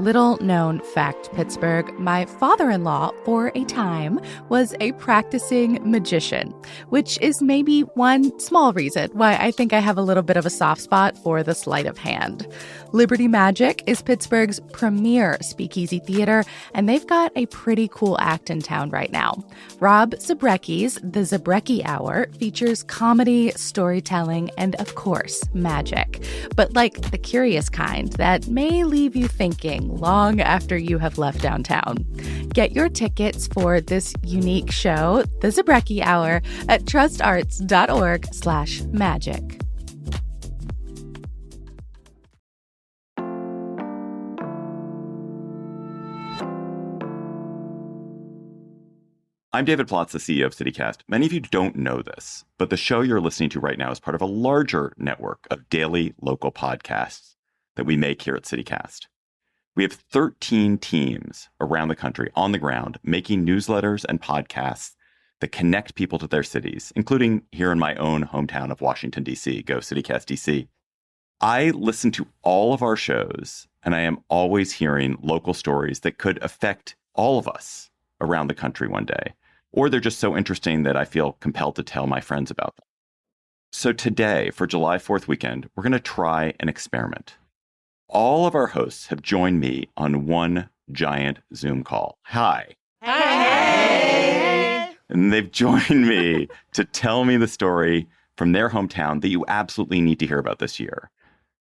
Little known fact, Pittsburgh, my father-in-law, for a time, was a practicing magician, which is maybe one small reason why I think I have a little bit of a soft spot for the sleight of hand. Liberty Magic is Pittsburgh's premier speakeasy theater, and they've got a pretty cool act in town right now. Rob Zabrecki's The Zabrecki Hour features comedy, storytelling, and, of course, magic. But like the curious kind that may leave you thinking long after you have left downtown. Get your tickets for this unique show, The Zabrecki Hour, at trustarts.org/magic. I'm David Plotz, the CEO of CityCast. Many of you don't know this, but the show you're listening to right now is part of a larger network of daily local podcasts that we make here at CityCast. We have 13 teams around the country on the ground making newsletters and podcasts that connect people to their cities, including here in my own hometown of Washington, D.C. Go CityCast DC. I listen to all of our shows, and I am always hearing local stories that could affect all of us around the country one day. Or they're just so interesting that I feel compelled to tell my friends about them. So today, for July 4th weekend, we're going to try an experiment. All of our hosts have joined me on one giant Zoom call. Hi. Hey. And they've joined me to tell me the story from their hometown that you absolutely need to hear about this year.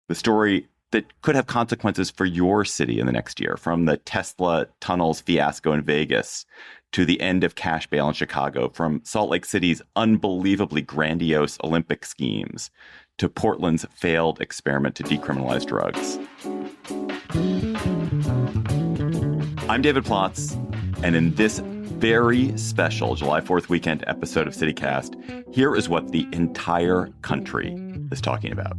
The story that could have consequences for your city in the next year, from the Tesla tunnels fiasco in Vegas to the end of cash bail in Chicago, from Salt Lake City's unbelievably grandiose Olympic schemes to Portland's failed experiment to decriminalize drugs. I'm David Plotz, and in this very special July 4th weekend episode of CityCast, here is what the entire country is talking about.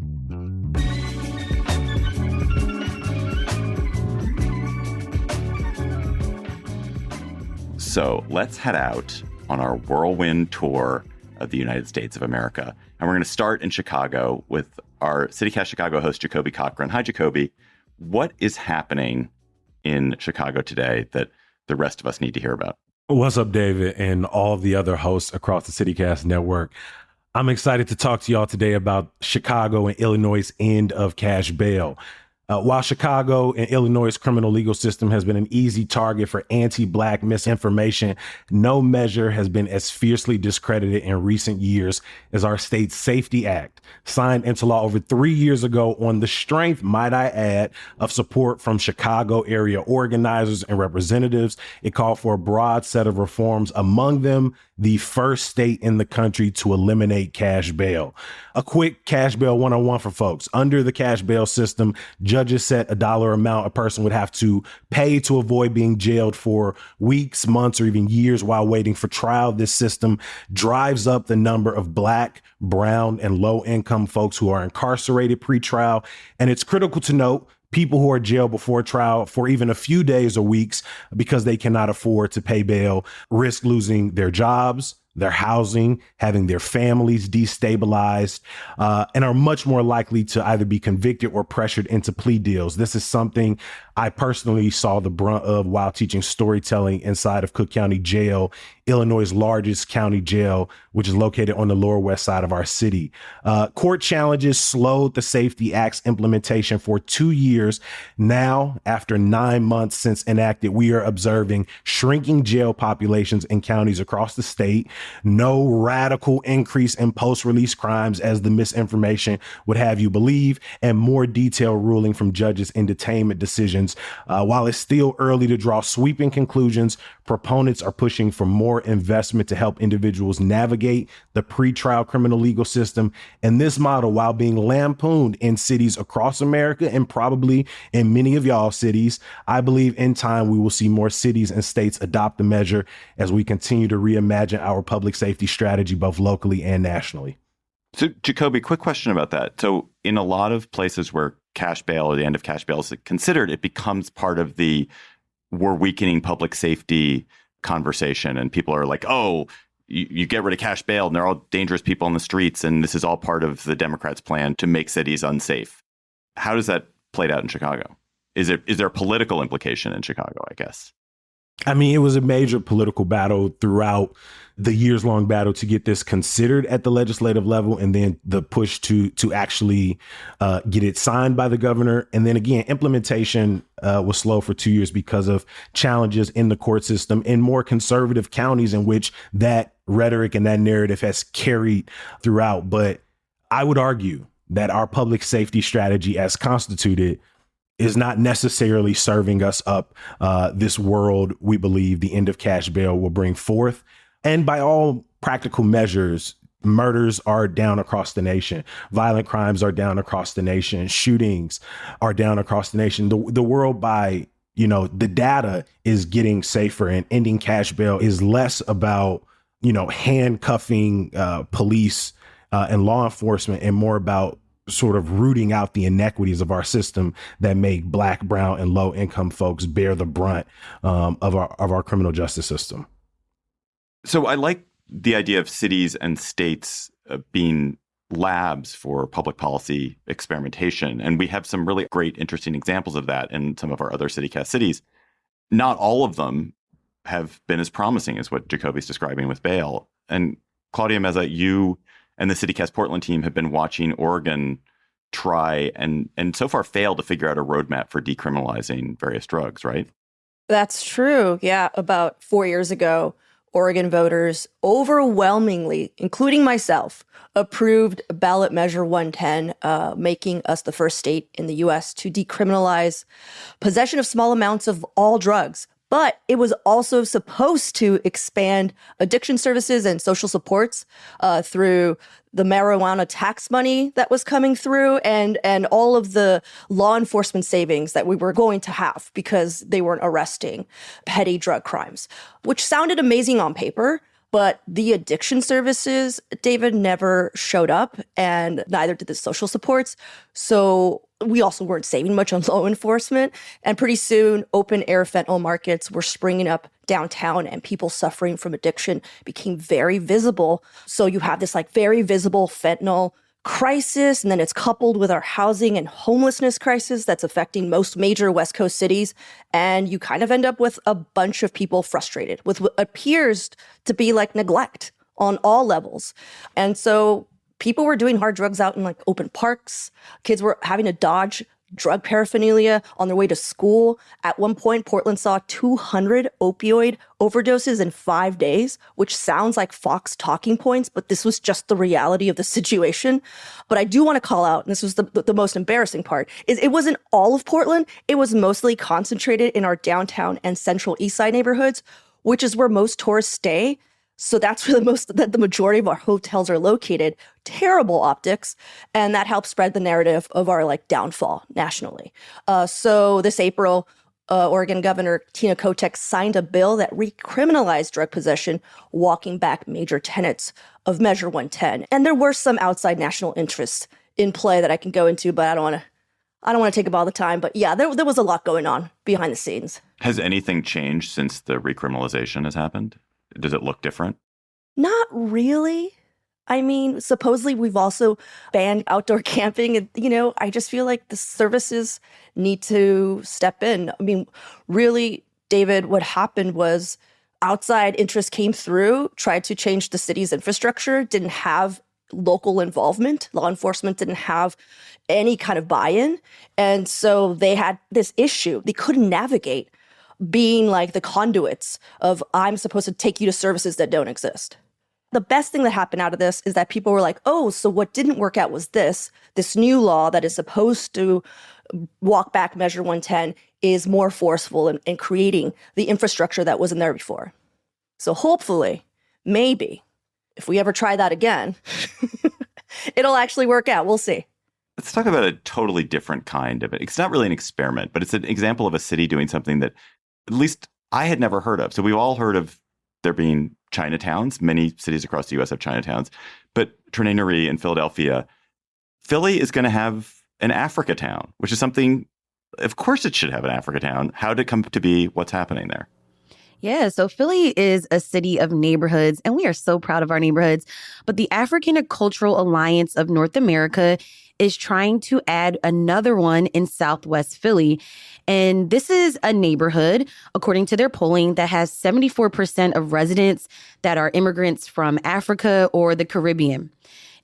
So let's head out on our whirlwind tour of the United States of America. And we're going to start in Chicago with our CityCast Chicago host, Jacoby Cochran. Hi, Jacoby. What is happening in Chicago today that the rest of us need to hear about? What's up, David, and all of the other hosts across the CityCast network? I'm excited to talk to y'all today about Chicago and Illinois' end of cash bail. While Chicago and Illinois' criminal legal system has been an easy target for anti-Black misinformation, no measure has been as fiercely discredited in recent years as our state's Safety Act, signed into law over 3 years ago on the strength, might I add, of support from Chicago area organizers and representatives. It called for a broad set of reforms, among them the first state in the country to eliminate cash bail. A quick cash bail 101 for folks. Under the cash bail system, judges set a dollar amount a person would have to pay to avoid being jailed for weeks, months, or even years while waiting for trial. This system drives up the number of Black, brown, and low-income folks who are incarcerated pre-trial. And it's critical to note, people who are jailed before trial for even a few days or weeks because they cannot afford to pay bail risk losing their jobs, their housing, having their families destabilized, and are much more likely to either be convicted or pressured into plea deals. This is something I personally saw the brunt of while teaching storytelling inside of Cook County Jail, Illinois' largest county jail, which is located on the Lower West Side of our city. Court challenges slowed the Safety Act's implementation for 2 years. Now, after 9 months since enacted, we are observing shrinking jail populations in counties across the state. No radical increase in post-release crimes, as the misinformation would have you believe, and more detailed ruling from judges in detainment decisions. While it's still early to draw sweeping conclusions, proponents are pushing for more investment to help individuals navigate the pretrial criminal legal system. And this model, while being lampooned in cities across America and probably in many of y'all cities, I believe in time we will see more cities and states adopt the measure as we continue to reimagine our public safety strategy, both locally and nationally. So, Jacoby, quick question about that. So in a lot of places where cash bail or the end of cash bail is considered, it becomes part of the we're weakening public safety conversation. And people are like, oh, you get rid of cash bail and they're all dangerous people on the streets. And this is all part of the Democrats' plan to make cities unsafe. How does that play out in Chicago? Is there a political implication in Chicago, I guess? I mean, it was a major political battle throughout the years-long battle to get this considered at the legislative level, and then the push to actually get it signed by the governor. And then again, implementation was slow for 2 years because of challenges in the court system in more conservative counties in which that rhetoric and that narrative has carried throughout. But I would argue that our public safety strategy as constituted is not necessarily serving us up this world we believe the end of cash bail will bring forth. And by all practical measures, murders are down across the nation. Violent crimes are down across the nation. Shootings are down across the nation. The world by, the data is getting safer, and ending cash bail is less about, handcuffing police and law enforcement and more about sort of rooting out the inequities of our system that make Black, brown, and low income folks bear the brunt of our criminal justice system. So I like the idea of cities and states being labs for public policy experimentation. And we have some really great, interesting examples of that in some of our other CityCast cities. Not all of them have been as promising as what Jacoby's describing with bail. And Claudia Meza, you and the CityCast Portland team have been watching Oregon try and so far fail to figure out a roadmap for decriminalizing various drugs, right? That's true. Yeah. About 4 years ago, Oregon voters overwhelmingly, including myself, approved ballot measure 110, making us the first state in the U.S. to decriminalize possession of small amounts of all drugs. But it was also supposed to expand addiction services and social supports through the marijuana tax money that was coming through and all of the law enforcement savings that we were going to have because they weren't arresting petty drug crimes, which sounded amazing on paper. But the addiction services, David, never showed up, and neither did the social supports. So we also weren't saving much on law enforcement. And pretty soon, open air fentanyl markets were springing up downtown, and people suffering from addiction became very visible. So you have this very visible fentanyl crisis, and then it's coupled with our housing and homelessness crisis that's affecting most major West Coast cities. And you kind of end up with a bunch of people frustrated with what appears to be neglect on all levels. And so people were doing hard drugs out in open parks. Kids were having to dodge drug paraphernalia on their way to school. At one point, Portland saw 200 opioid overdoses in 5 days, which sounds like Fox talking points, but this was just the reality of the situation. But I do want to call out, and this was the most embarrassing part, is it wasn't all of Portland. It was mostly concentrated in our downtown and central east side neighborhoods, which is where most tourists stay. So that's where the majority of our hotels are located. Terrible optics. And that helps spread the narrative of our downfall nationally. So this April, Oregon Governor Tina Kotek signed a bill that recriminalized drug possession, walking back major tenets of Measure 110. And there were some outside national interests in play that I can go into, but I don't want to take up all the time. But yeah, there was a lot going on behind the scenes. Has anything changed since the recriminalization has happened? Does it look different? Not really. I mean, supposedly we've also banned outdoor camping. And, I just feel like the services need to step in. I mean, really, David, what happened was outside interest came through, tried to change the city's infrastructure, didn't have local involvement. Law enforcement didn't have any kind of buy-in. And so they had this issue. They couldn't navigate being the conduits of, I'm supposed to take you to services that don't exist. The best thing that happened out of this is that people were like, oh, so what didn't work out was this new law that is supposed to walk back Measure 110 is more forceful in creating the infrastructure that wasn't there before. So hopefully, maybe, if we ever try that again, it'll actually work out. We'll see. Let's talk about a totally different kind of it. It's not really an experiment, but it's an example of a city doing something that at least I had never heard of. So we've all heard of there being Chinatowns. Many cities across the U.S. have Chinatowns. But Ternary in Philadelphia, Philly is going to have an Africa Town, which is something, of course it should have an Africa Town. How did it come to be? What's happening there? Yeah, so Philly is a city of neighborhoods, and we are so proud of our neighborhoods. But the African Cultural Alliance of North America is trying to add another one in Southwest Philly. And this is a neighborhood, according to their polling, that has 74% of residents that are immigrants from Africa or the Caribbean.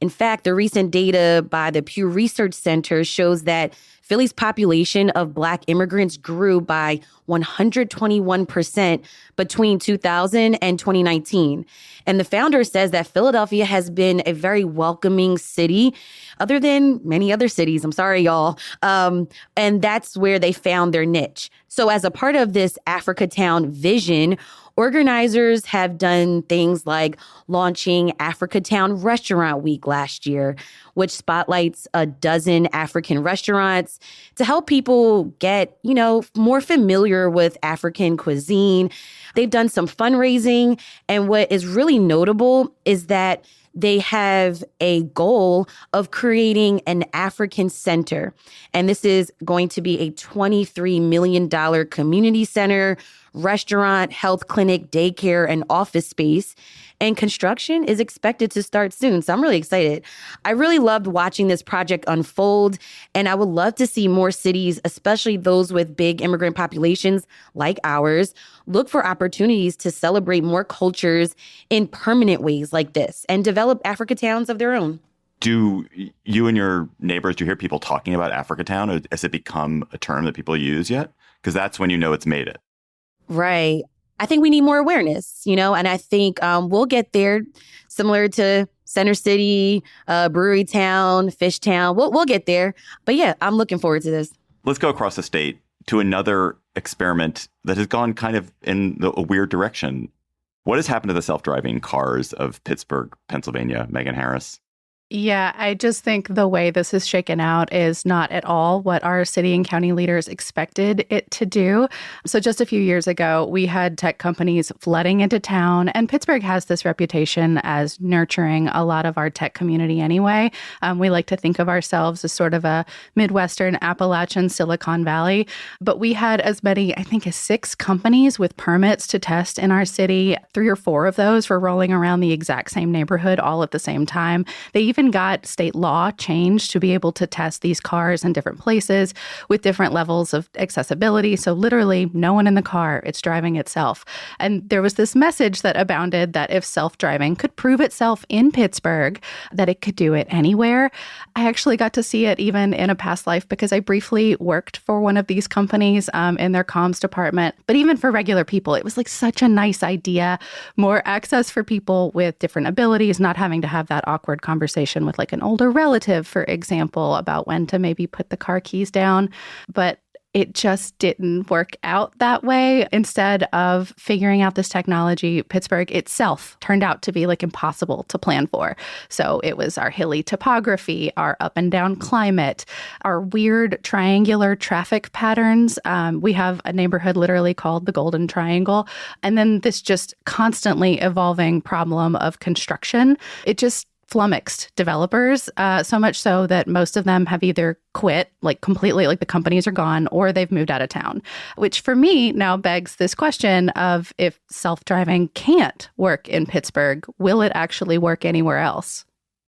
In fact, the recent data by the Pew Research Center shows that Philly's population of Black immigrants grew by 121% between 2000 and 2019. And the founder says that Philadelphia has been a very welcoming city, other than many other cities. I'm sorry, y'all. And that's where they found their niche. So as a part of this Africatown vision, organizers have done things like launching Africatown Restaurant Week last year, which spotlights a dozen African restaurants to help people get, more familiar with African cuisine. They've done some fundraising. And what is really notable is that they have a goal of creating an African center. And this is going to be a $23 million community center, restaurant, health clinic, daycare, and office space. And construction is expected to start soon. So I'm really excited. I really loved watching this project unfold. And I would love to see more cities, especially those with big immigrant populations like ours, look for opportunities to celebrate more cultures in permanent ways like this and develop Africatowns of their own. Do you and your neighbors, do you hear people talking about Africatown? Has it become a term that people use yet? Because that's when you know it's made it. Right. I think we need more awareness, and I think we'll get there, similar to Center City, Brewery Town, Fish Town. We'll get there. But yeah, I'm looking forward to this. Let's go across the state to another experiment that has gone kind of in a weird direction. What has happened to the self-driving cars of Pittsburgh, Pennsylvania, Megan Harris? Yeah, I just think the way this is shaken out is not at all what our city and county leaders expected it to do. So just a few years ago, we had tech companies flooding into town, and Pittsburgh has this reputation as nurturing a lot of our tech community anyway. We like to think of ourselves as sort of a Midwestern Appalachian Silicon Valley, but we had as many, I think, as 6 companies with permits to test in our city. 3 or 4 of those were rolling around the exact same neighborhood all at the same time. They even got state law changed to be able to test these cars in different places with different levels of accessibility. So literally no one in the car, it's driving itself. And there was this message that abounded that if self-driving could prove itself in Pittsburgh, that it could do it anywhere. I actually got to see it even in a past life because I briefly worked for one of these companies in their comms department. But even for regular people, it was like such a nice idea. More access for people with different abilities, not having to have that awkward conversation with like an older relative, for example, about when to maybe put the car keys down. But it just didn't work out that way. Instead of figuring out this technology, Pittsburgh itself turned out to be like impossible to plan for. So it was our hilly topography, our up and down climate, our weird triangular traffic patterns. We have a neighborhood literally called the Golden Triangle. And then this just constantly evolving problem of construction. It just flummoxed developers, so much so that most of them have either quit, like completely, like the companies are gone, or they've moved out of town, which for me now begs this question of if self-driving can't work in Pittsburgh, will it actually work anywhere else?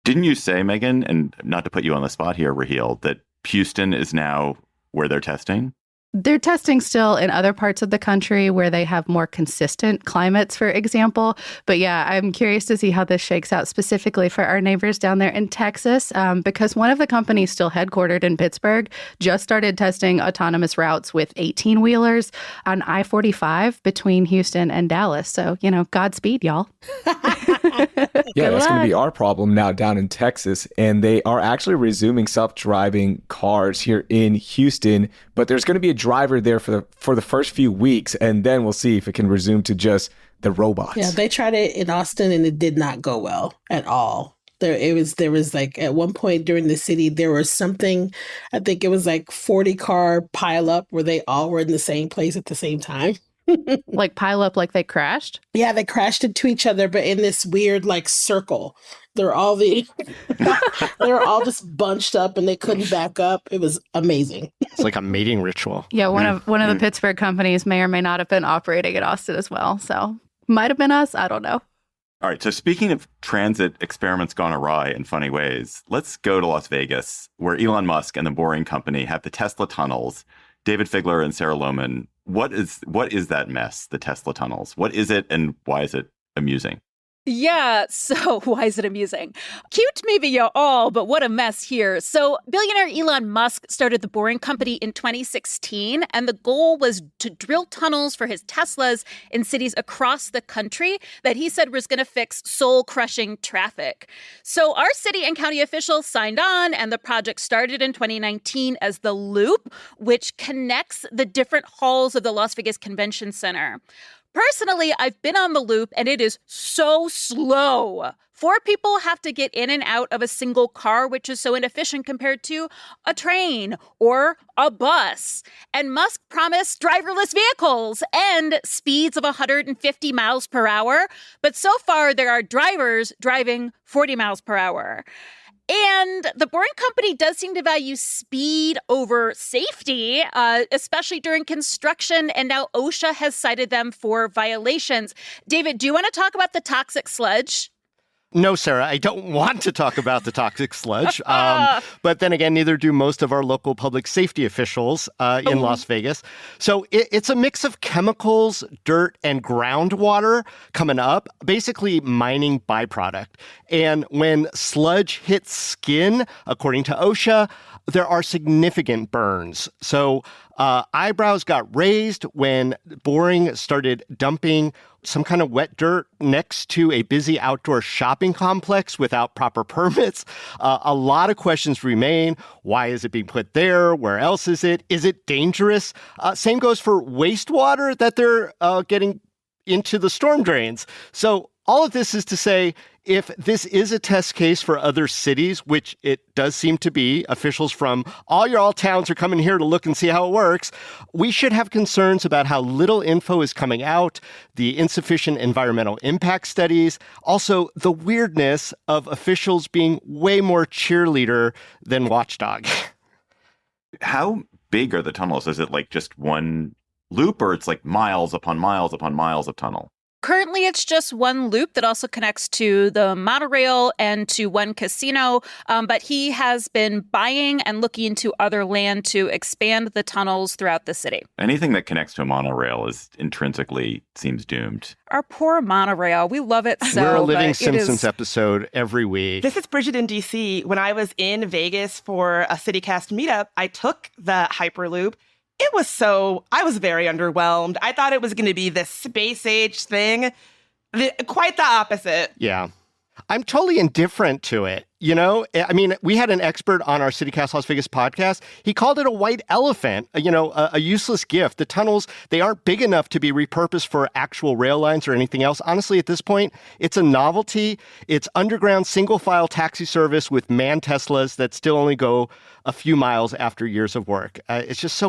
Didn't you say, Megan, and not to put you on the spot here, Raheel, that Houston is now where they're testing? They're testing still in other parts of the country where they have more consistent climates, for example. But yeah, I'm curious to see how this shakes out specifically for our neighbors down there in Texas, because one of the companies still headquartered in Pittsburgh just started testing autonomous routes with 18-wheelers on I-45 between Houston and Dallas. So, Godspeed, y'all. Yeah, that's going to be our problem now down in Texas. And they are actually resuming self-driving cars here in Houston, but there's going to be a driver there for the first few weeks, and then we'll see if it can resume to just the robots. Yeah, they tried it in Austin and it did not go well at all. There was like at one point during the city, there was something, I think it was like 40 car pile up where they all were in the same place at the same time. Like pile up like they crashed? Yeah, they crashed into each other, but in this weird like circle. They were all just bunched up and they couldn't back up. It was amazing. It's like a mating ritual. Yeah, one of the Pittsburgh companies may or may not have been operating in Austin as well. So might have been us. I don't know. All right. So speaking of transit experiments gone awry in funny ways, let's go to Las Vegas, where Elon Musk and the Boring Company have the Tesla tunnels. David Figler and Sarah Lohman, what is that mess, the Tesla tunnels? What is it and why is it amusing? Yeah, so why is it amusing? Cute maybe you all, but what a mess here. So billionaire Elon Musk started the Boring Company in 2016, and the goal was to drill tunnels for his Teslas in cities across the country that he said was going to fix soul-crushing traffic. So our city and county officials signed on, and the project started in 2019 as the Loop, which connects the different halls of the Las Vegas Convention Center. Personally, I've been on the Loop, and it is so slow. 4 people have to get in and out of a single car, which is so inefficient compared to a train or a bus. And Musk promised driverless vehicles and speeds of 150 miles per hour. But so far, there are drivers driving 40 miles per hour. And the Boring Company does seem to value speed over safety, especially during construction. And now OSHA has cited them for violations. David, do you want to talk about the toxic sludge? No, Sarah, I don't want to talk about the toxic sludge. But then again, neither do most of our local public safety officials in Las Vegas. So it's a mix of chemicals, dirt, and groundwater coming up, basically mining byproduct. And when sludge hits skin, according to OSHA, there are significant burns. So eyebrows got raised when Boring started dumping some kind of wet dirt next to a busy outdoor shopping complex without proper permits. A lot of questions remain. Why is it being put there? Where else is it? Is it dangerous? Same goes for wastewater that they're getting into the storm drains. So all of this is to say, if this is a test case for other cities, which it does seem to be, officials from all towns are coming here to look and see how it works, we should have concerns about how little info is coming out, the insufficient environmental impact studies, also the weirdness of officials being way more cheerleader than watchdog. How big are the tunnels? Is it like just one loop, or it's like miles upon miles upon miles of tunnel? Currently, it's just one loop that also connects to the monorail and to one casino. But he has been buying and looking into other land to expand the tunnels throughout the city. Anything that connects to a monorail is intrinsically seems doomed. Our poor monorail. We love it so. We're a living Simpsons episode every week. This is Bridget in D.C. When I was in Vegas for a CityCast meetup, I took the Hyperloop. I was very underwhelmed. I thought it was going to be this space age thing. Quite the opposite. Yeah. I'm totally indifferent to it. You know, I mean, we had an expert on our CityCast Las Vegas podcast. He called it a white elephant, a useless gift. The tunnels, they aren't big enough to be repurposed for actual rail lines or anything else. Honestly, at this point, it's a novelty. It's underground single-file taxi service with manned Teslas that still only go a few miles after years of work. It's just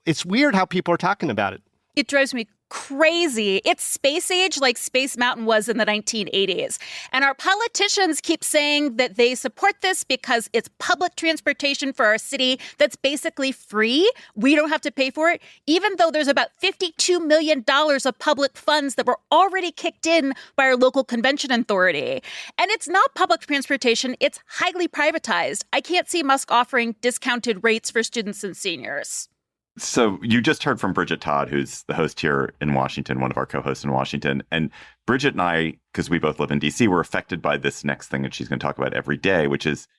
it's weird how people are talking about it. It drives me crazy. It's space age like Space Mountain was in the 1980s. And our politicians keep saying that they support this because it's public transportation for our city that's basically free. We don't have to pay for it, even though there's about $52 million of public funds that were already kicked in by our local convention authority. And it's not public transportation. It's highly privatized. I can't see Musk offering discounted rates for students and seniors. So you just heard from Bridget Todd, who's the host here in Washington, one of our co-hosts in Washington. And Bridget and I, because we both live in D.C., were affected by this next thing that she's going to talk about every day, which is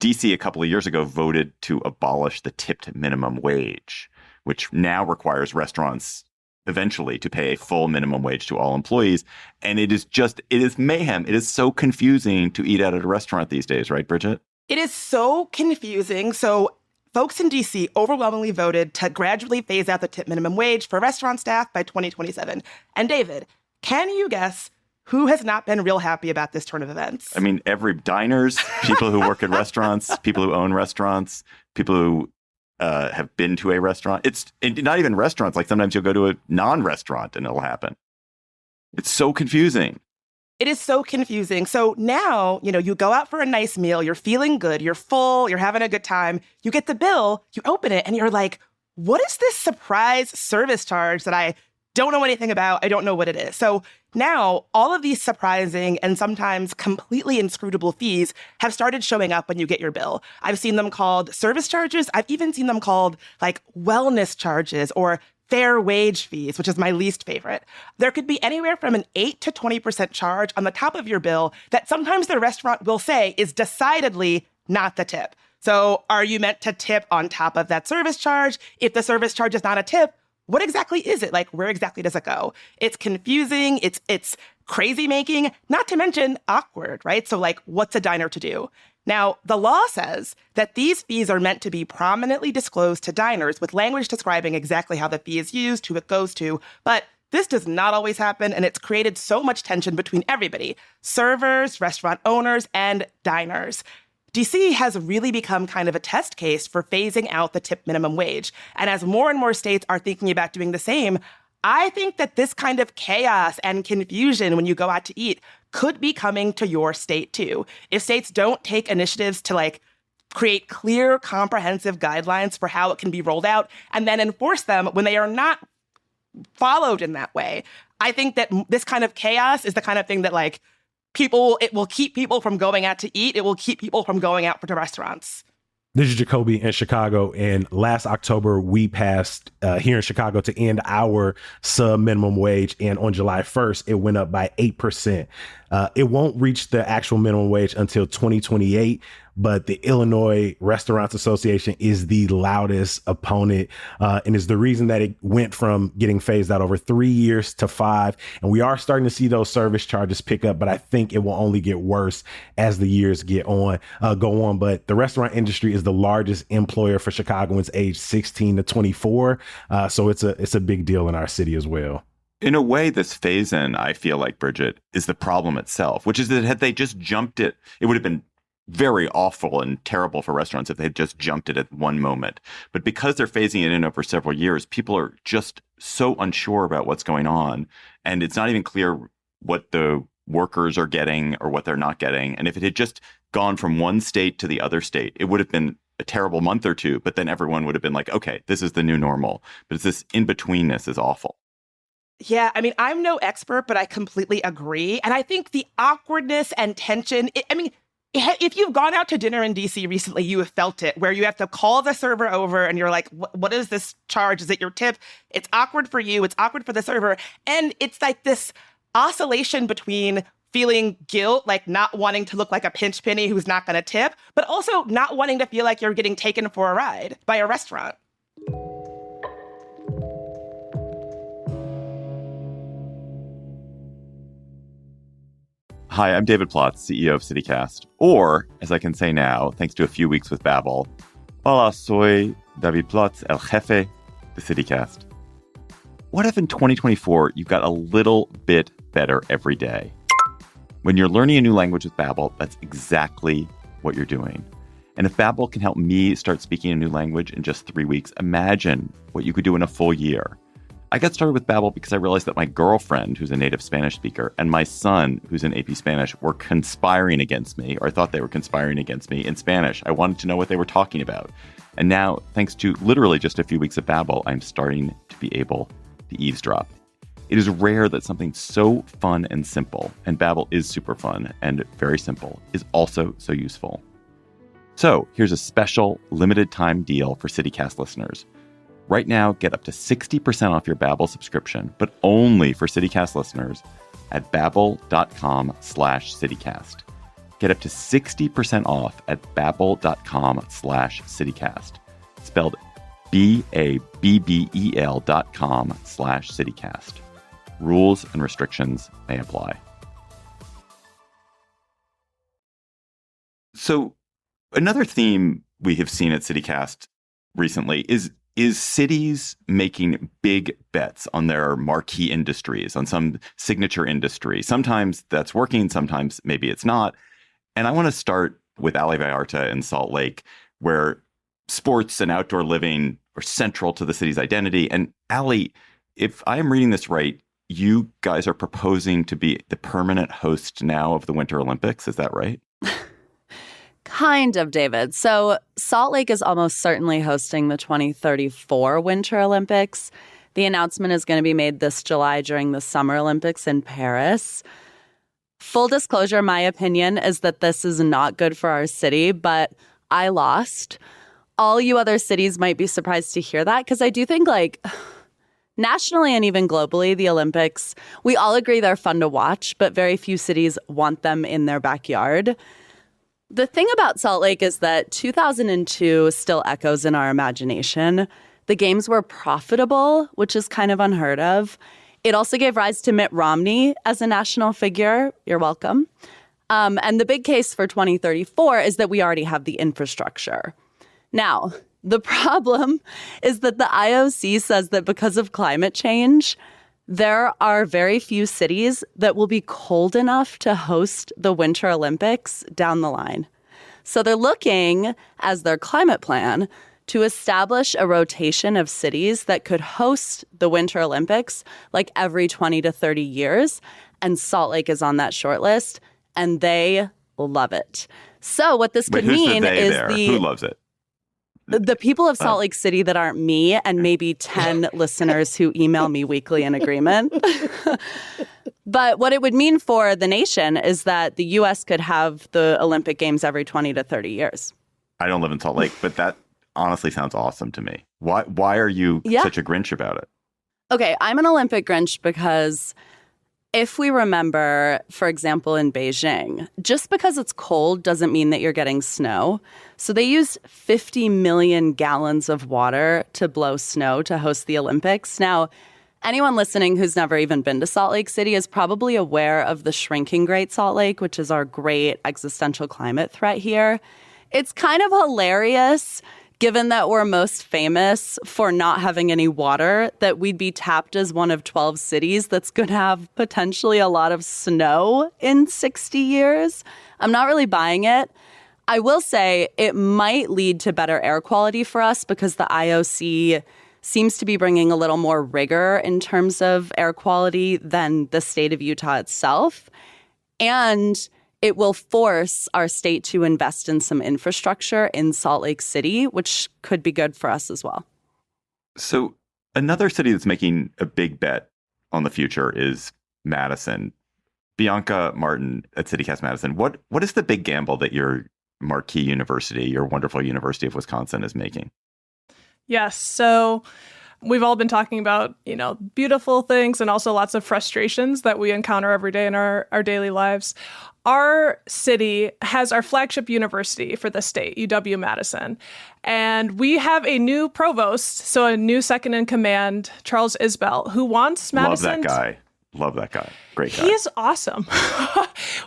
D.C. a couple of years ago voted to abolish the tipped minimum wage, which now requires restaurants eventually to pay a full minimum wage to all employees. And it is mayhem. It is so confusing to eat out at a restaurant these days, right, Bridget? It is so confusing. So folks in D.C. overwhelmingly voted to gradually phase out the tip minimum wage for restaurant staff by 2027. And David, can you guess who has not been real happy about this turn of events? I mean, every diners, people who work at restaurants, people who own restaurants, people who have been to a restaurant. It's not even restaurants. Like sometimes you'll go to a non-restaurant and it'll happen. It's so confusing. It is so confusing. So now, you go out for a nice meal, you're feeling good, you're full, you're having a good time. You get the bill, you open it, and you're like, what is this surprise service charge that I don't know anything about? I don't know what it is. So Now, all of these surprising and sometimes completely inscrutable fees have started showing up when you get your bill. I've seen them called service charges. I've even seen them called like wellness charges or fair wage fees, which is my least favorite. There could be anywhere from an 8 to 20% charge on the top of your bill that sometimes the restaurant will say is decidedly not the tip. So are you meant to tip on top of that service charge? If the service charge is not a tip, what exactly is it? Like, where exactly does it go? It's confusing. It's crazy making, not to mention awkward, right? So like, what's a diner to do? Now, the law says that these fees are meant to be prominently disclosed to diners with language describing exactly how the fee is used, who it goes to. But this does not always happen, and it's created so much tension between everybody, servers, restaurant owners, and diners. DC has really become kind of a test case for phasing out the tip minimum wage. And as more and more states are thinking about doing the same, I think that this kind of chaos and confusion when you go out to eat could be coming to your state too. If states don't take initiatives to like create clear, comprehensive guidelines for how it can be rolled out and then enforce them when they are not followed in that way, I think that this kind of chaos is the kind of thing that like it will keep people from going out to eat. It will keep people from going out to restaurants. This is Jacoby in Chicago, and last October we passed here in Chicago to end our sub minimum wage, and on July 1st it went up by 8%. It won't reach the actual minimum wage until 2028, but the Illinois Restaurants Association is the loudest opponent and is the reason that it went from getting phased out over 3 years to 5. And we are starting to see those service charges pick up, but I think it will only get worse as the years go on. But the restaurant industry is the largest employer for Chicagoans aged 16 to 24. So it's a big deal in our city as well. In a way, this phase-in, I feel like, Bridget, is the problem itself, which is that had they just jumped it, it would have been very awful and terrible for restaurants if they had just jumped it at one moment. But because they're phasing it in over several years, people are just so unsure about what's going on. And it's not even clear what the workers are getting or what they're not getting. And if it had just gone from one state to the other state, it would have been a terrible month or two. But then everyone would have been like, okay, this is the new normal. But it's this in-betweenness is awful. Yeah, I mean, I'm no expert, but I completely agree. And I think the awkwardness and tension, if you've gone out to dinner in DC recently, you have felt it, where you have to call the server over and you're like, what is this charge? Is it your tip? It's awkward for you. It's awkward for the server. And it's like this oscillation between feeling guilt, like not wanting to look like a pinch penny who's not going to tip, but also not wanting to feel like you're getting taken for a ride by a restaurant. Hi, I'm David Plotz, CEO of CityCast. Or, as I can say now, thanks to a few weeks with Babbel, hola, soy David Plotz, el jefe de CityCast. What if in 2024 you've got a little bit better every day? When you're learning a new language with Babbel, that's exactly what you're doing. And if Babbel can help me start speaking a new language in just 3 weeks, imagine what you could do in a full year. I got started with Babbel because I realized that my girlfriend, who's a native Spanish speaker, and my son, who's in AP Spanish, were conspiring against me, or I thought they were conspiring against me in Spanish. I wanted to know what they were talking about. And now, thanks to literally just a few weeks of Babbel, I'm starting to be able to eavesdrop. It is rare that something so fun and simple, and Babbel is super fun and very simple, is also so useful. So here's a special limited time deal for CityCast listeners. Right now, get up to 60% off your Babbel subscription, but only for CityCast listeners at babbel.com/CityCast. Get up to 60% off at babbel.com/CityCast. Spelled BABBEL.com/CityCast. Rules and restrictions may apply. So another theme we have seen at CityCast recently is cities making big bets on their marquee industries, on some signature industry. Sometimes that's working, sometimes maybe it's not. And I want to start with Ali Vallarta in Salt Lake, where sports and outdoor living are central to the city's identity. And Ali, if I am reading this right, you guys are proposing to be the permanent host now of the Winter Olympics. Is that right? Kind of, David. So Salt Lake is almost certainly hosting the 2034 Winter Olympics. The announcement is going to be made this July during the Summer Olympics in Paris. Full disclosure, my opinion is that this is not good for our city, but I lost. All you other cities might be surprised to hear that, because I do think, like, nationally and even globally, the Olympics, we all agree they're fun to watch, but very few cities want them in their backyard. The thing about Salt Lake is that 2002 still echoes in our imagination. The games were profitable, which is kind of unheard of. It also gave rise to Mitt Romney as a national figure. You're welcome. And the big case for 2034 is that we already have the infrastructure. Now, the problem is that the IOC says that because of climate change, there are very few cities that will be cold enough to host the Winter Olympics down the line. So they're looking, as their climate plan, to establish a rotation of cities that could host the Winter Olympics like every 20 to 30 years. And Salt Lake is on that short list, and they love it. So what this could mean is who loves it? The people of Salt Lake City that aren't me and maybe 10 listeners who email me weekly in agreement. But what it would mean for the nation is that the U.S. could have the Olympic Games every 20 to 30 years. I don't live in Salt Lake, but that honestly sounds awesome to me. Why are you such a Grinch about it? Okay, I'm an Olympic Grinch because if we remember, for example, in Beijing, just because it's cold doesn't mean that you're getting snow. So they used 50 million gallons of water to blow snow to host the Olympics. Now, anyone listening who's never even been to Salt Lake City is probably aware of the shrinking Great Salt Lake, which is our great existential climate threat here. It's kind of hilarious, given that we're most famous for not having any water, that we'd be tapped as one of 12 cities that's going to have potentially a lot of snow in 60 years. I'm not really buying it. I will say it might lead to better air quality for us because the IOC seems to be bringing a little more rigor in terms of air quality than the state of Utah itself. And it will force our state to invest in some infrastructure in Salt Lake City, which could be good for us as well. So another city that's making a big bet on the future is Madison. Bianca Martin at CityCast Madison, what is the big gamble that your marquee university, your wonderful University of Wisconsin, is making? Yes. So we've all been talking about, beautiful things and also lots of frustrations that we encounter every day in our daily lives. Our city has our flagship university for the state, UW-Madison, and we have a new provost, so a new second in command, Charles Isbell, who wants Madison. Love that guy. Great guy. He is awesome.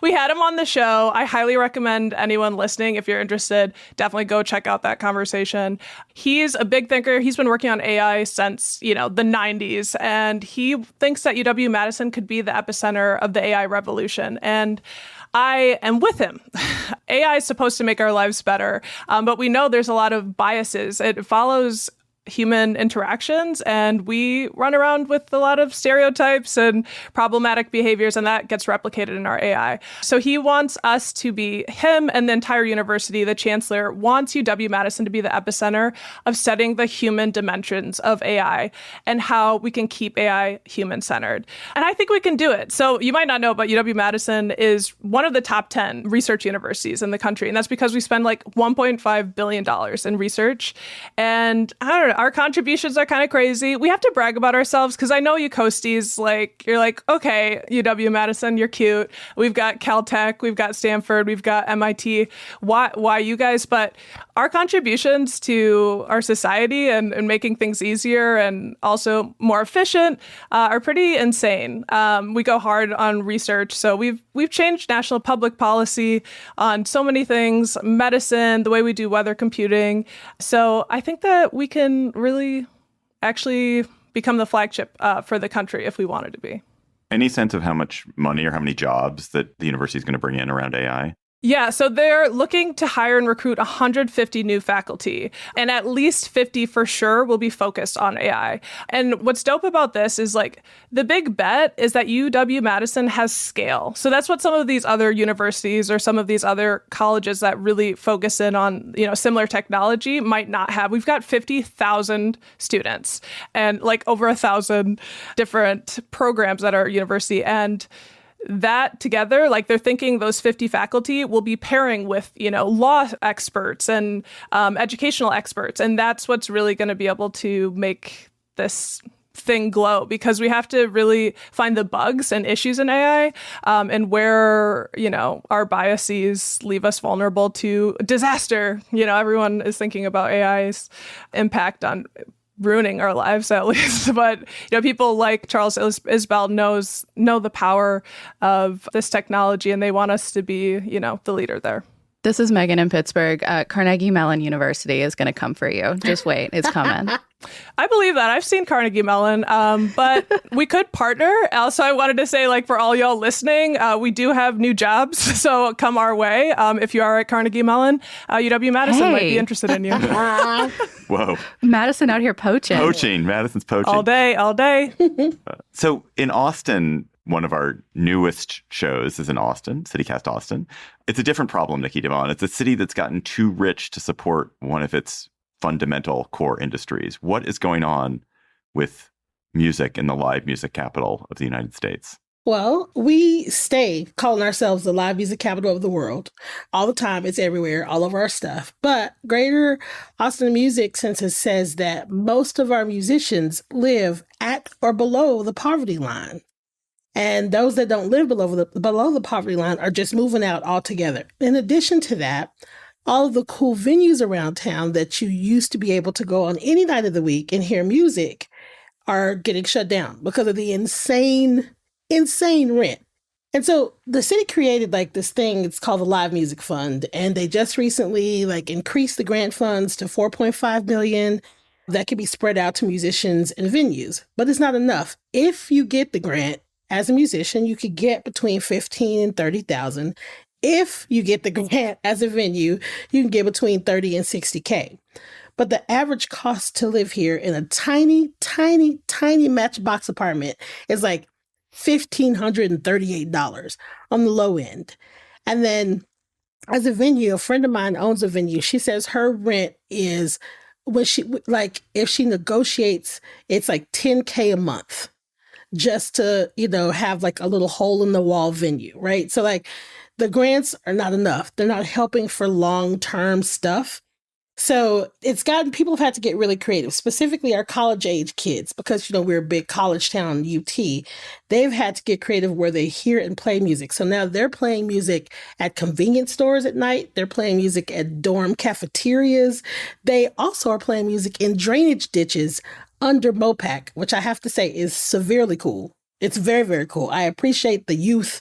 We had him on the show. I highly recommend anyone listening, if you're interested, definitely go check out that conversation. He's a big thinker. He's been working on AI since, the 90s, and he thinks that UW-Madison could be the epicenter of the AI revolution. And I am with him. AI is supposed to make our lives better, but we know there's a lot of biases. It follows human interactions, and we run around with a lot of stereotypes and problematic behaviors, and that gets replicated in our AI. So he wants us to be, him and the entire university, the chancellor, wants UW-Madison to be the epicenter of studying the human dimensions of AI and how we can keep AI human-centered. And I think we can do it. So you might not know, but UW-Madison is one of the top 10 research universities in the country, and that's because we spend like $1.5 billion in research. And I don't know, our contributions are kind of crazy. We have to brag about ourselves because I know you coasties, you're like, okay, UW-Madison, you're cute. We've got Caltech, we've got Stanford, we've got MIT. Why you guys? But our contributions to our society and making things easier and also more efficient are pretty insane. We go hard on research. So we've changed national public policy on so many things, medicine, the way we do weather computing. So I think that we can really actually become the flagship for the country if we wanted to be. Any sense of how much money or how many jobs that the university is going to bring in around AI? Yeah, so they're looking to hire and recruit 150 new faculty, and at least 50 for sure will be focused on AI. And what's dope about this is like the big bet is that UW-Madison has scale. So that's what some of these other universities or some of these other colleges that really focus in on, similar technology might not have. We've got 50,000 students and like over 1,000 different programs at our university. And that together, like they're thinking those 50 faculty will be pairing with, law experts and educational experts. And that's what's really going to be able to make this thing glow, because we have to really find the bugs and issues in AI and where, our biases leave us vulnerable to disaster. Everyone is thinking about AI's impact on ruining our lives, at least. But people like Charles Isbell know the power of this technology, and they want us to be the leader there. This is Megan in Pittsburgh. Carnegie Mellon University is going to come for you. Just wait, it's coming. I believe that. I've seen Carnegie Mellon, but we could partner. Also, I wanted to say, for all y'all listening, we do have new jobs, so come our way. If you are at Carnegie Mellon, UW-Madison might be interested in you. Whoa. Madison out here poaching. Madison's poaching. All day. So in Austin, one of our newest shows is in Austin, CityCast Austin. It's a different problem, Nikki Devon. It's a city that's gotten too rich to support one of its fundamental core industries. What is going on with music in the live music capital of the United States? Well, we stay calling ourselves the live music capital of the world. All the time, it's everywhere, all over our stuff. But Greater Austin Music Census says that most of our musicians live at or below the poverty line. And those that don't live below the poverty line are just moving out altogether. In addition to that, all of the cool venues around town that you used to be able to go on any night of the week and hear music are getting shut down because of the insane rent. And so the city created this thing, it's called the Live Music Fund. And they just recently increased the grant funds to $4.5 million that could be spread out to musicians and venues. But it's not enough. If you get the grant, as a musician, you could get between $15,000 and $30,000. If you get the grant as a venue, you can get between $30,000 and $60,000. But the average cost to live here in a tiny, tiny, tiny matchbox apartment is $1,538 on the low end. And then as a venue, a friend of mine owns a venue. She says her rent is, if she negotiates, it's $10,000 a month. Just to, have a little hole in the wall venue, right? So the grants are not enough. They're not helping for long-term stuff. So it's gotten, people have had to get really creative, specifically our college age kids, because, we're a big college town, UT. They've had to get creative where they hear and play music. So now they're playing music at convenience stores at night. They're playing music at dorm cafeterias. They also are playing music in drainage ditches under MOPAC, which I have to say is severely cool. It's very, very cool. I appreciate the youth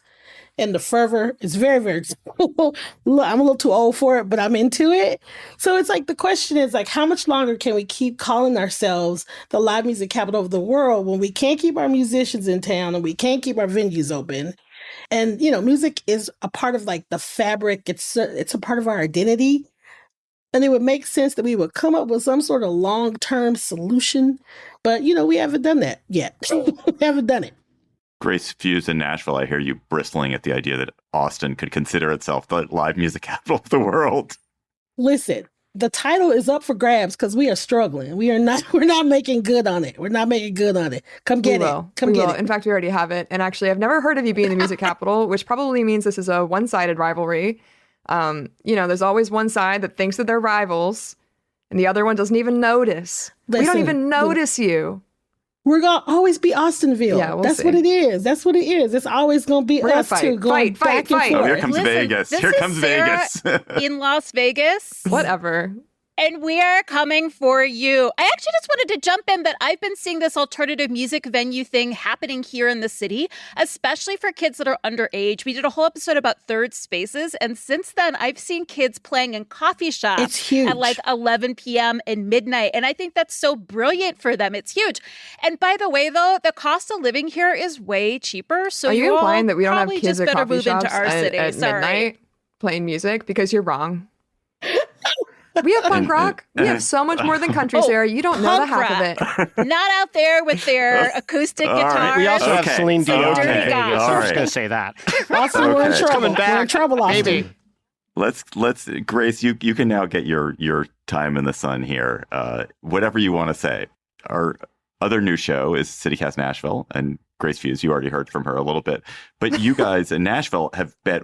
and the fervor. It's very, very cool. I'm a little too old for it, but I'm into it. So it's the question is how much longer can we keep calling ourselves the live music capital of the world when we can't keep our musicians in town and we can't keep our venues open? And, music is a part of the fabric. It's a part of our identity. And it would make sense that we would come up with some sort of long-term solution. But, we haven't done that yet. We haven't done it. Grace Fuse in Nashville, I hear you bristling at the idea that Austin could consider itself the live music capital of the world. Listen, the title is up for grabs because we are struggling. We're not making good on it. We're not making good on it. Come get it. Come get it. In fact, we already have it. And actually, I've never heard of you being the music capital, which probably means this is a one-sided rivalry. There's always one side that thinks that they're rivals and the other one doesn't even notice. We don't even notice you. We're going to always be Austinville. Yeah, That's what it is. That's what it is. It's always going to be us two going back and forth. Oh, here comes Vegas. Here comes Vegas. In Las Vegas. Whatever. And we are coming for you. I actually just wanted to jump in that I've been seeing this alternative music venue thing happening here in the city, especially for kids that are underage. We did a whole episode about third spaces. And since then, I've seen kids playing in coffee shops it's huge. At 11 p.m. and midnight. And I think that's so brilliant for them. It's huge. And by the way, though, the cost of living here is way cheaper. So are you implying that we don't have kids at better coffee move shops into our city. at midnight? playing music because you're wrong. We have punk rock. We have so much more than country, Sarah. You don't know the half of it. Not out there with their acoustic guitars. Right. We also have Celine Dion. Dirty guys. I'm just going to say that. Also, we're in trouble. Coming back. We're in trouble, Austin. Baby. Let's Grace, you can now get your time in the sun here. Whatever you want to say. Our other new show is CityCast Nashville, and Grace Fuse, you already heard from her a little bit. But you guys in Nashville have bet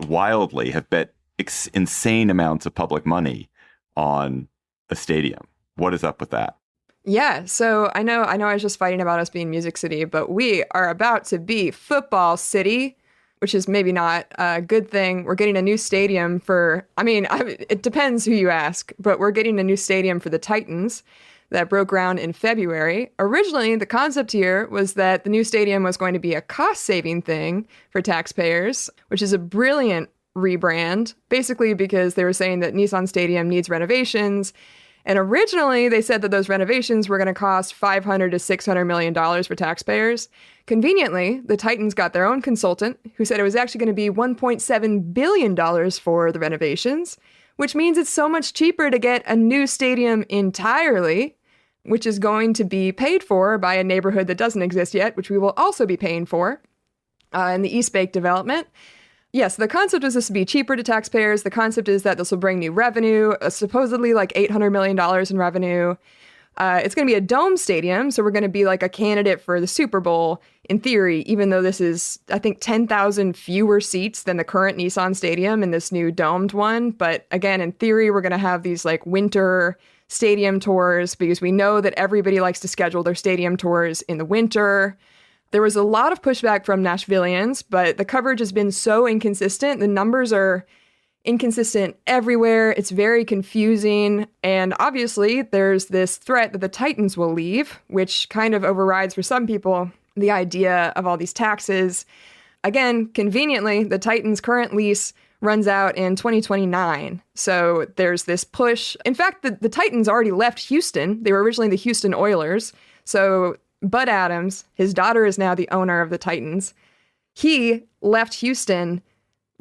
insane amounts of public money on a stadium. What is up with that? Yeah, so I know I was just fighting about us being Music City, but we are about to be Football City, which is maybe not a good thing. We're getting a new stadium it depends who you ask, but we're getting a new stadium for the Titans that broke ground in February. Originally, the concept here was that the new stadium was going to be a cost-saving thing for taxpayers, which is a brilliant rebrand, basically because they were saying that Nissan Stadium needs renovations. And originally, they said that those renovations were going to cost $500 to $600 million for taxpayers. Conveniently, the Titans got their own consultant who said it was actually going to be $1.7 billion for the renovations, which means it's so much cheaper to get a new stadium entirely, which is going to be paid for by a neighborhood that doesn't exist yet, which we will also be paying for in the East Bake development. Yes, the concept is this to be cheaper to taxpayers. The concept is that this will bring new revenue, supposedly like $800 million in revenue. It's going to be a dome stadium, so we're going to be like a candidate for the Super Bowl in theory, even though this is, I think, 10,000 fewer seats than the current Nissan Stadium in this new domed one. But again, in theory, we're going to have these like winter stadium tours because we know that everybody likes to schedule their stadium tours in the winter. There was a lot of pushback from Nashvillians, but the coverage has been so inconsistent. The numbers are inconsistent everywhere. It's very confusing. And obviously, there's this threat that the Titans will leave, which kind of overrides for some people the idea of all these taxes. Again, conveniently, the Titans' current lease runs out in 2029. So there's this push. In fact, the Titans already left Houston. They were originally the Houston Oilers. So Bud Adams, his daughter is now the owner of the Titans. He left Houston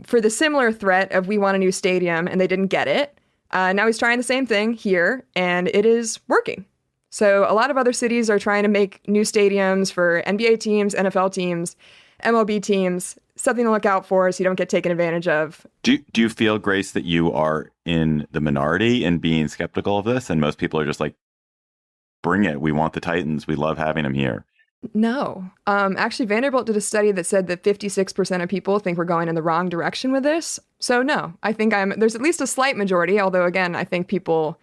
for the similar threat of we want a new stadium, and they didn't get it. Now he's trying the same thing here, and it is working. So a lot of other cities are trying to make new stadiums for NBA teams, NFL teams, MLB teams, something to look out for so you don't get taken advantage of. Do you feel, Grace, that you are in the minority in being skeptical of this, and most people are just like, bring it. We want the Titans. We love having them here. No. Actually, Vanderbilt did a study that said that 56% of people think we're going in the wrong direction with this. So no, I think there's at least a slight majority, although again, I think people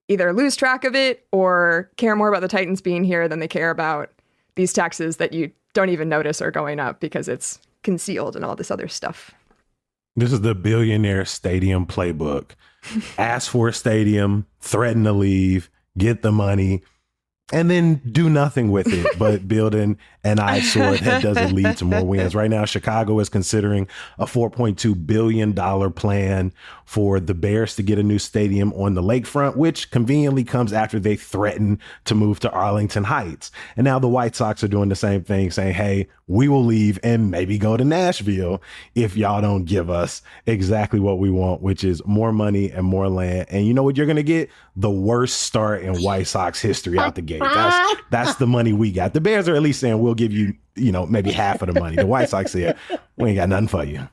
either lose track of it or care more about the Titans being here than they care about these taxes that you don't even notice are going up because it's concealed and all this other stuff. This is the billionaire stadium playbook. Ask for a stadium, threaten to leave, get the money, and then do nothing with it but building an eyesore that doesn't lead to more wins. Right now, Chicago is considering a $4.2 billion plan for the Bears to get a new stadium on the lakefront, which conveniently comes after they threaten to move to Arlington Heights. And now the White Sox are doing the same thing, saying, hey, we will leave and maybe go to Nashville if y'all don't give us exactly what we want, which is more money and more land. And you know what you're going to get? The worst start in White Sox history out the gate. That's the money we got. The Bears are at least saying we'll give you, maybe half of the money. The White Sox said, we ain't got nothing for you.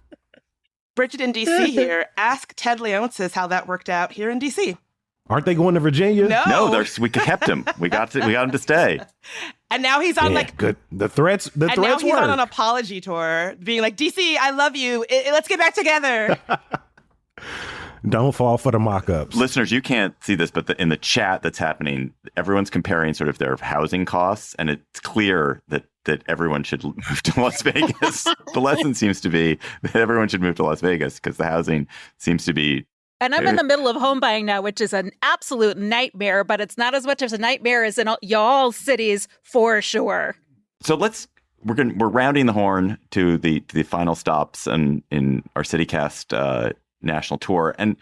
Bridget in D.C. here. Ask Ted Leonsis how that worked out here in D.C. Aren't they going to Virginia? No, we kept him. We got him to stay. And now he's on good. The threats. And now he's work. on an apology tour, being like, D.C., I love you. Let's get back together. Don't fall for the mock-ups. Listeners, you can't see this, but in the chat that's happening, everyone's comparing sort of their housing costs, and it's clear that everyone should move to Las Vegas. The lesson seems to be that everyone should move to Las Vegas because the housing seems to be. And I'm in the middle of home buying now, which is an absolute nightmare, but it's not as much as a nightmare as in y'all cities for sure. So we're rounding the horn to the final stops in our CityCast national tour, and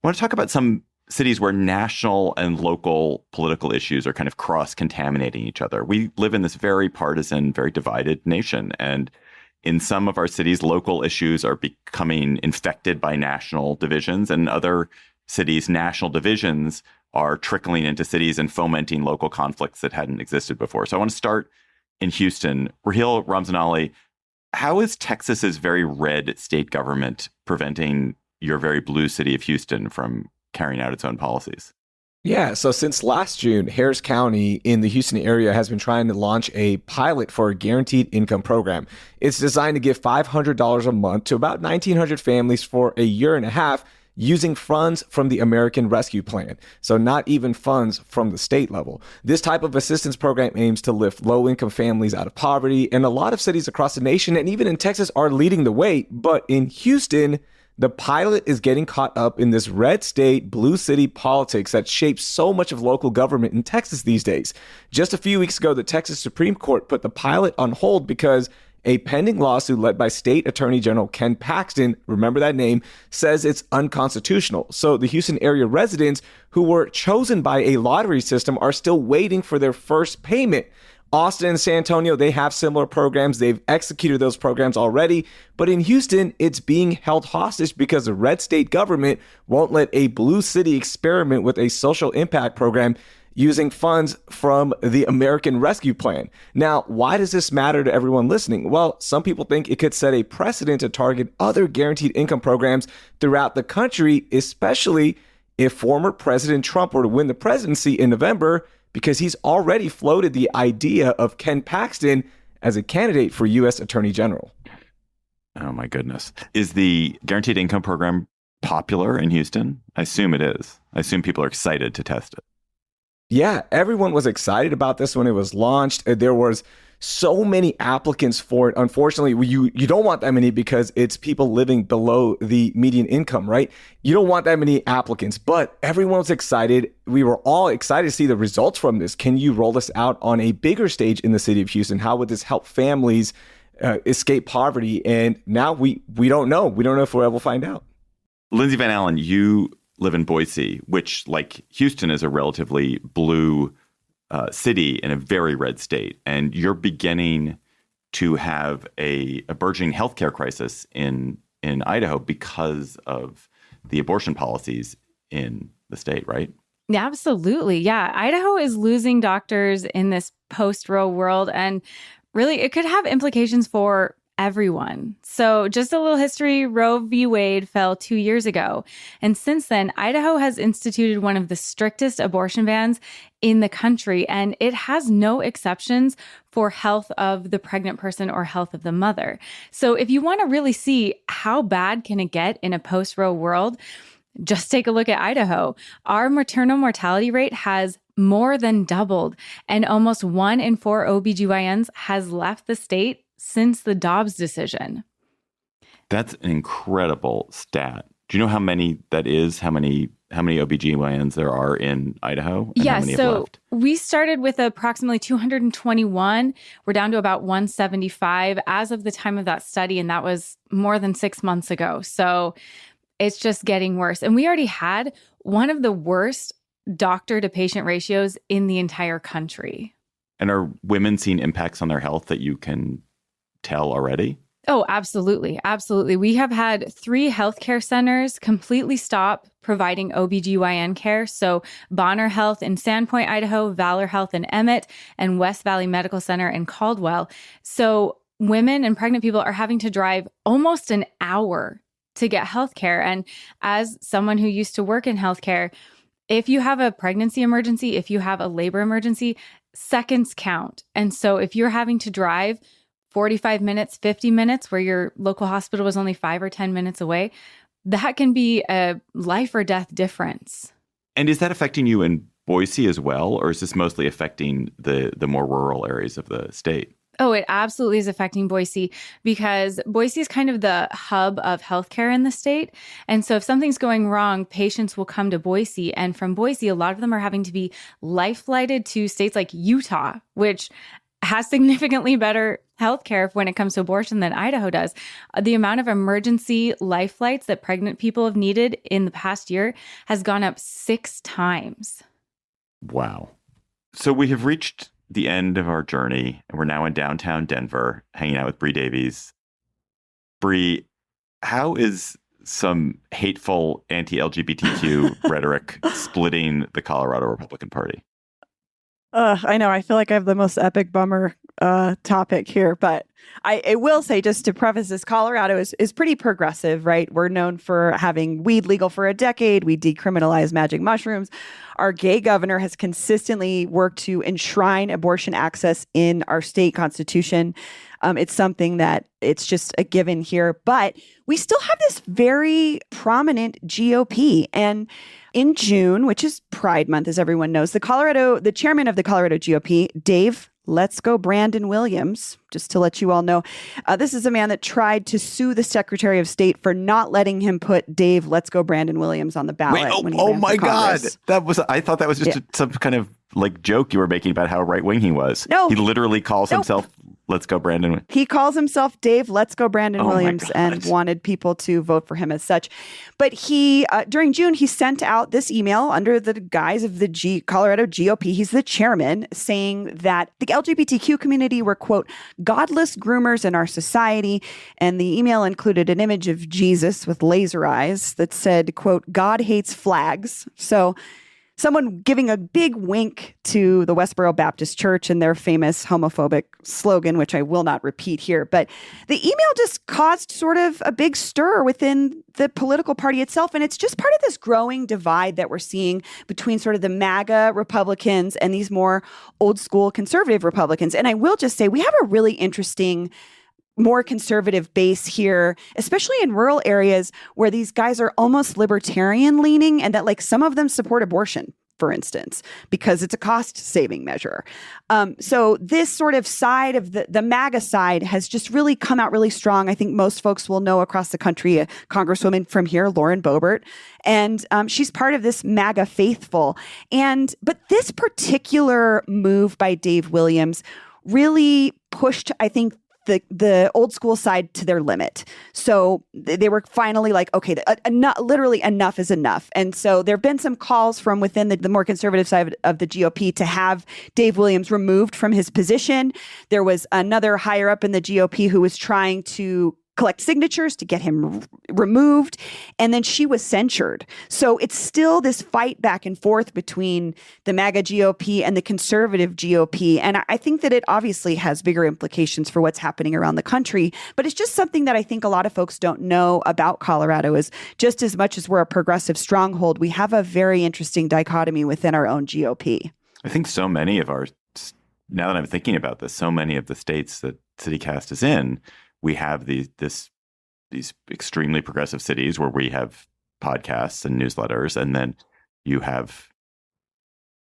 I want to talk about some cities where national and local political issues are kind of cross-contaminating each other. We live in this very partisan, very divided nation, and in some of our cities, local issues are becoming infected by national divisions, and in other cities, national divisions are trickling into cities and fomenting local conflicts that hadn't existed before. So I want to start in Houston. Raheel Ramzanali, how is Texas's very red state government preventing your very blue city of Houston from carrying out its own policies? Yeah, so since last June, Harris County in the Houston area has been trying to launch a pilot for a guaranteed income program. It's designed to give $500 a month to about 1,900 families for a year and a half using funds from the American Rescue Plan. So not even funds from the state level. This type of assistance program aims to lift low-income families out of poverty, and a lot of cities across the nation and even in Texas are leading the way. But in Houston, the pilot is getting caught up in this red state, blue city politics that shapes so much of local government in Texas these days. Just a few weeks ago, the Texas Supreme Court put the pilot on hold because a pending lawsuit led by State Attorney General Ken Paxton, remember that name, says it's unconstitutional. So the Houston area residents who were chosen by a lottery system are still waiting for their first payment. Austin and San Antonio, they have similar programs. They've executed those programs already. But in Houston, it's being held hostage because the red state government won't let a blue city experiment with a social impact program using funds from the American Rescue Plan. Now, why does this matter to everyone listening? Well, some people think it could set a precedent to target other guaranteed income programs throughout the country, especially if former President Trump were to win the presidency in November, because he's already floated the idea of Ken Paxton as a candidate for U.S. Attorney General. Oh, my goodness. Is the guaranteed income program popular in Houston? I assume it is. I assume people are excited to test it. Yeah, everyone was excited about this when it was launched. There was so many applicants for it. Unfortunately, you don't want that many because it's people living below the median income, right? You don't want that many applicants, but everyone was excited. We were all excited to see the results from this. Can you roll this out on a bigger stage in the city of Houston? How would this help families escape poverty? And now we don't know. We don't know if we'll ever find out. Lindsay Van Allen, you live in Boise, which, like Houston, is a relatively blue city in a very red state. And you're beginning to have a burgeoning healthcare crisis in Idaho because of the abortion policies in the state, right? Yeah, absolutely. Yeah. Idaho is losing doctors in this post-Roe world. And really, it could have implications for everyone. So just a little history, Roe v. Wade fell 2 years ago. And since then, Idaho has instituted one of the strictest abortion bans in the country, and it has no exceptions for health of the pregnant person or health of the mother. So if you want to really see how bad can it get in a post-Roe world, just take a look at Idaho. Our maternal mortality rate has more than doubled, and almost 1 in 4 OBGYNs has left the state since the Dobbs decision. That's an incredible stat. Do you know how many that is? How many OBGYNs there are in Idaho? And how many have left? We started with approximately 221. We're down to about 175 as of the time of that study, and that was more than 6 months ago. So it's just getting worse. And we already had one of the worst doctor-to-patient ratios in the entire country. And are women seeing impacts on their health that you can tell already? Oh, absolutely. Absolutely. We have had 3 healthcare centers completely stop providing OBGYN care. So Bonner Health in Sandpoint, Idaho, Valor Health in Emmett, and West Valley Medical Center in Caldwell. So women and pregnant people are having to drive almost an hour to get healthcare. And as someone who used to work in healthcare, if you have a pregnancy emergency, if you have a labor emergency, seconds count. And so if you're having to drive 45 minutes, 50 minutes, where your local hospital was only 5 or 10 minutes away, that can be a life or death difference. And is that affecting you in Boise as well? Or is this mostly affecting the more rural areas of the state? Oh, it absolutely is affecting Boise because Boise is kind of the hub of healthcare in the state. And so if something's going wrong, patients will come to Boise. And from Boise, a lot of them are having to be life flighted to states like Utah, which has significantly better healthcare when it comes to abortion than Idaho does. The amount of emergency life flights that pregnant people have needed in the past year has gone up 6 times. Wow. So we have reached the end of our journey, and we're now in downtown Denver, hanging out with Bree Davies, Bree, how is some hateful anti-LGBTQ rhetoric splitting the Colorado Republican Party? I know. I feel like I have the most epic bummer topic here, but I will say, just to preface this, Colorado is pretty progressive, right? We're known for having weed legal for a decade. We decriminalized magic mushrooms. Our gay governor has consistently worked to enshrine abortion access in our state constitution. It's something that it's just a given here, but we still have this very prominent GOP. And in June, which is Pride Month, as everyone knows, the chairman of the Colorado GOP, Dave Let's Go Brandon Williams, just to let you all know, this is a man that tried to sue the Secretary of State for not letting him put Dave Let's Go Brandon Williams on the ballot. Oh my God. I thought that was just some kind of like joke you were making about how right-wing he was. No. He literally calls himself Let's Go Brandon. He calls himself Dave Let's Go Brandon Williams and wanted people to vote for him as such. But he, during June, he sent out this email under the guise of the Colorado GOP. He's the chairman, saying that the LGBTQ community were, quote, godless groomers in our society. And the email included an image of Jesus with laser eyes that said, quote, God hates flags. So someone giving a big wink to the Westboro Baptist Church and their famous homophobic slogan, which I will not repeat here. But the email just caused sort of a big stir within the political party itself. And it's just part of this growing divide that we're seeing between sort of the MAGA Republicans and these more old school conservative Republicans. And I will just say we have a really interesting more conservative base here, especially in rural areas where these guys are almost libertarian leaning, and that like some of them support abortion, for instance, because it's a cost saving measure. So this sort of side of the MAGA side has just really come out really strong. I think most folks will know across the country, a congresswoman from here, Lauren Boebert, and she's part of this MAGA faithful. But this particular move by Dave Williams really pushed, I think, the old school side to their limit. So they were finally like, okay, literally enough is enough. And so there have been some calls from within the more conservative side of the GOP to have Dave Williams removed from his position. There was another higher up in the GOP who was trying to collect signatures to get him removed. And then she was censured. So it's still this fight back and forth between the MAGA GOP and the conservative GOP. And I think that it obviously has bigger implications for what's happening around the country. But it's just something that I think a lot of folks don't know about Colorado is just as much as we're a progressive stronghold, we have a very interesting dichotomy within our own GOP. I think so many of now that I'm thinking about this, so many of the states that CityCast is in, we have these extremely progressive cities where we have podcasts and newsletters, and then you have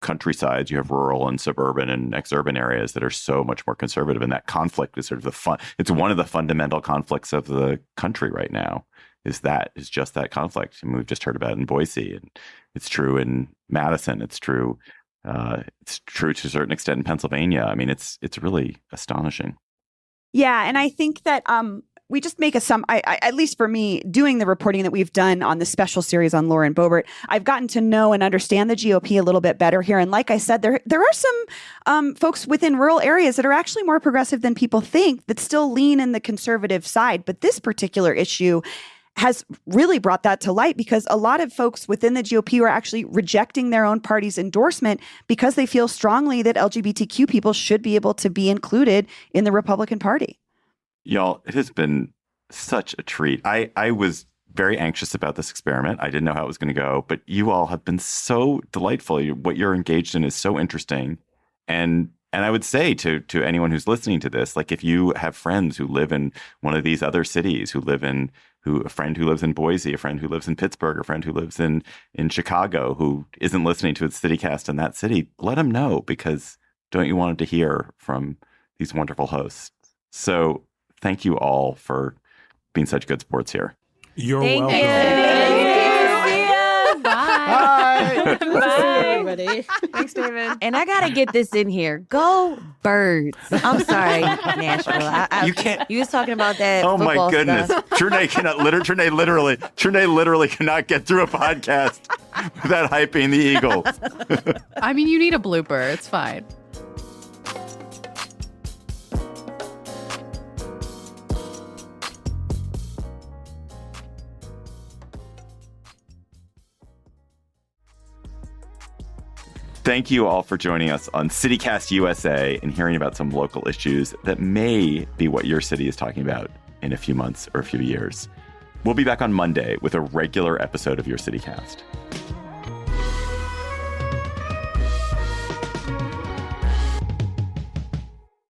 countrysides, you have rural and suburban and exurban areas that are so much more conservative. And that conflict is sort of it's one of the fundamental conflicts of the country right now. Is just that conflict. I mean, we've just heard about it in Boise, and it's true in Madison. It's true to a certain extent in Pennsylvania. I mean, it's really astonishing. Yeah, and I think that we just make at least for me, doing the reporting that we've done on the special series on Lauren Boebert, I've gotten to know and understand the GOP a little bit better here. And like I said, there are some folks within rural areas that are actually more progressive than people think that still lean in the conservative side. But this particular issue has really brought that to light because a lot of folks within the GOP are actually rejecting their own party's endorsement because they feel strongly that LGBTQ people should be able to be included in the Republican Party. Y'all, it has been such a treat. I was very anxious about this experiment. I didn't know how it was going to go, but you all have been so delightful. What you're engaged in is so interesting. And I would say to anyone who's listening to this, like if you have friends who live in one of these other cities, a friend who lives in Boise, a friend who lives in Pittsburgh, a friend who lives in Chicago, who isn't listening to its CityCast in that city, let them know, because don't you want to hear from these wonderful hosts? So thank you all for being such good sports here. You're welcome. Bye. Bye, everybody. Thanks, David. And I gotta get this in here. Go Birds! I'm sorry, Nashville. You can't. You was talking about that. Oh my goodness! Stuff. Trinae literally cannot get through a podcast without hyping the Eagles. I mean, you need a blooper. It's fine. Thank you all for joining us on CityCast USA and hearing about some local issues that may be what your city is talking about in a few months or a few years. We'll be back on Monday with a regular episode of your CityCast.